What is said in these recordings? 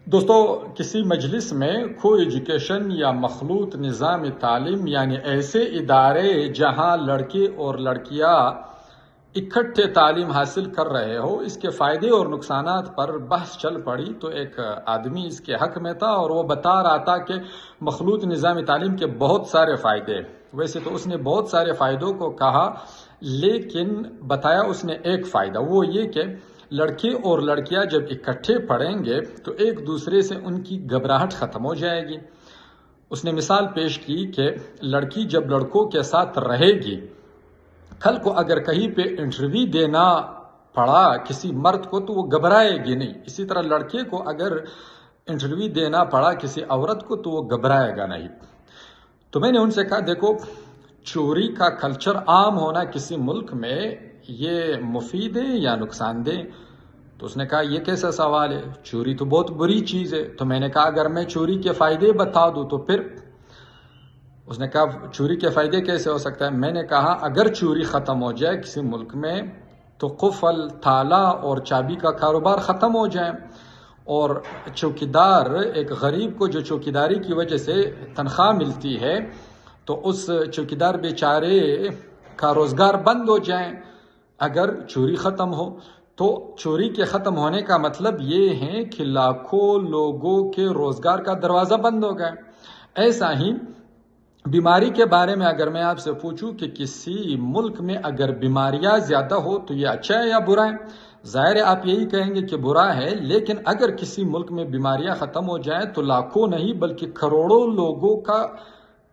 دوستو، کسی مجلس میں کو ایجوکیشن یا مخلوط نظام تعلیم یعنی ایسے ادارے جہاں لڑکے اور لڑکیاں اکٹھے تعلیم حاصل کر رہے ہو، اس کے فائدے اور نقصانات پر بحث چل پڑی تو ایک آدمی اس کے حق میں تھا اور وہ بتا رہا تھا کہ مخلوط نظام تعلیم کے بہت سارے فائدے. ویسے تو اس نے بہت سارے فائدوں کو کہا، لیکن بتایا اس نے ایک فائدہ، وہ یہ کہ لڑکے اور لڑکیاں جب اکٹھے پڑھیں گے تو ایک دوسرے سے ان کی گھبراہٹ ختم ہو جائے گی. اس نے مثال پیش کی کہ لڑکی جب لڑکوں کے ساتھ رہے گی، کل کو اگر کہیں پہ انٹرویو دینا پڑا کسی مرد کو تو وہ گھبرائے گی نہیں. اسی طرح لڑکے کو اگر انٹرویو دینا پڑا کسی عورت کو تو وہ گھبرائے گا نہیں. تو میں نے ان سے کہا، دیکھو، چوری کا کلچر عام ہونا کسی ملک میں یہ مفید ہے یا نقصان دہ؟ تو اس نے کہا، یہ کیسا سوال ہے، چوری تو بہت بری چیز ہے. تو میں نے کہا، اگر میں چوری کے فائدے بتا دوں تو پھر؟ اس نے کہا، چوری کے فائدے کیسے ہو سکتا ہے؟ میں نے کہا، اگر چوری ختم ہو جائے کسی ملک میں تو قفل، تالا اور چابی کا کاروبار ختم ہو جائے، اور چوکیدار، ایک غریب کو جو چوکیداری کی وجہ سے تنخواہ ملتی ہے تو اس چوکیدار بیچارے کا روزگار بند ہو جائے اگر چوری ختم ہو. تو چوری کے ختم ہونے کا مطلب یہ ہے کہ لاکھوں لوگوں کے روزگار کا دروازہ بند ہو گیا. ایسا ہی بیماری کے بارے میں اگر میں آپ سے پوچھوں کہ کسی ملک میں اگر بیماریاں زیادہ ہو تو یہ اچھا ہے یا برا ہے؟ ظاہر ہے آپ یہی کہیں گے کہ برا ہے. لیکن اگر کسی ملک میں بیماریاں ختم ہو جائیں تو لاکھوں نہیں بلکہ کروڑوں لوگوں کا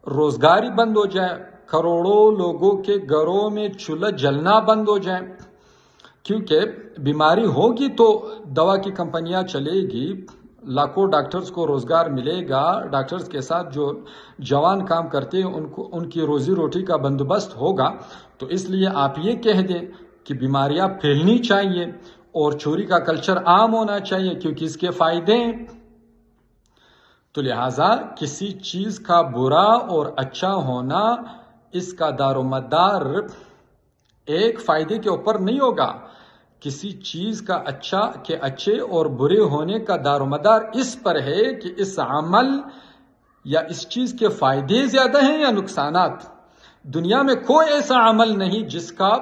روزگار ہی بند ہو جائے، کروڑوں لوگوں کے گھروں میں چولہا جلنا بند ہو جائے. کیونکہ بیماری ہوگی تو دوا کی کمپنیاں چلے گی، لاکھوں ڈاکٹرز کو روزگار ملے گا، ڈاکٹرز کے ساتھ جو جوان کام کرتے ہیں ان کی روزی روٹی کا بندوبست ہوگا. تو اس لیے آپ یہ کہہ دیں کہ بیماریاں پھیلنی چاہیے اور چوری کا کلچر عام ہونا چاہیے کیونکہ اس کے فائدے ہیں. تو لہٰذا کسی چیز کا برا اور اچھا ہونا، اس کا دار و مدار ایک فائدے کے اوپر نہیں ہوگا. کسی چیز کا اچھے اور برے ہونے کا دار و مدار اس پر ہے کہ اس عمل یا اس چیز کے فائدے زیادہ ہیں یا نقصانات. دنیا میں کوئی ایسا عمل نہیں جس کا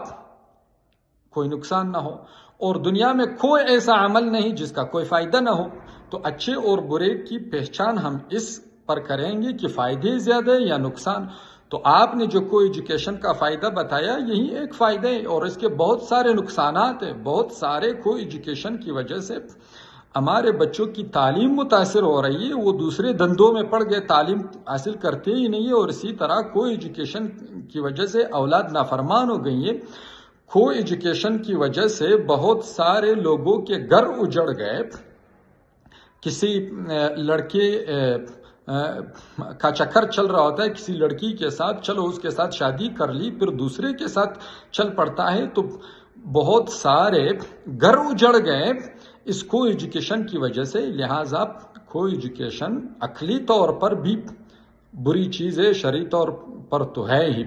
کوئی نقصان نہ ہو، اور دنیا میں کوئی ایسا عمل نہیں جس کا کوئی فائدہ نہ ہو. تو اچھے اور برے کی پہچان ہم اس پر کریں گے کہ فائدے زیادہ یا نقصان. تو آپ نے جو کو ایجوکیشن کا فائدہ بتایا، یہی ایک فائدہ ہے، اور اس کے بہت سارے نقصانات ہیں. بہت سارے کو ایجوکیشن کی وجہ سے ہمارے بچوں کی تعلیم متاثر ہو رہی ہے، وہ دوسرے دندوں میں پڑ گئے، تعلیم حاصل کرتے ہی نہیں ہے. اور اسی طرح کو ایجوکیشن کی وجہ سے اولاد نافرمان ہو گئی ہے. کو ایجوکیشن کی وجہ سے بہت سارے لوگوں کے گھر اجڑ گئے. کسی لڑکے کا چکر چل رہا ہوتا ہے کسی لڑکی کے ساتھ، چلو اس کے ساتھ شادی کر لی، پھر دوسرے کے ساتھ چل پڑتا ہے. تو بہت سارے گھر اجڑ گئے اس کو ایجوکیشن کی وجہ سے. لہٰذا کو ایجوکیشن عقلی طور پر بھی بری چیز ہے، شرعی طور پر تو ہے ہی.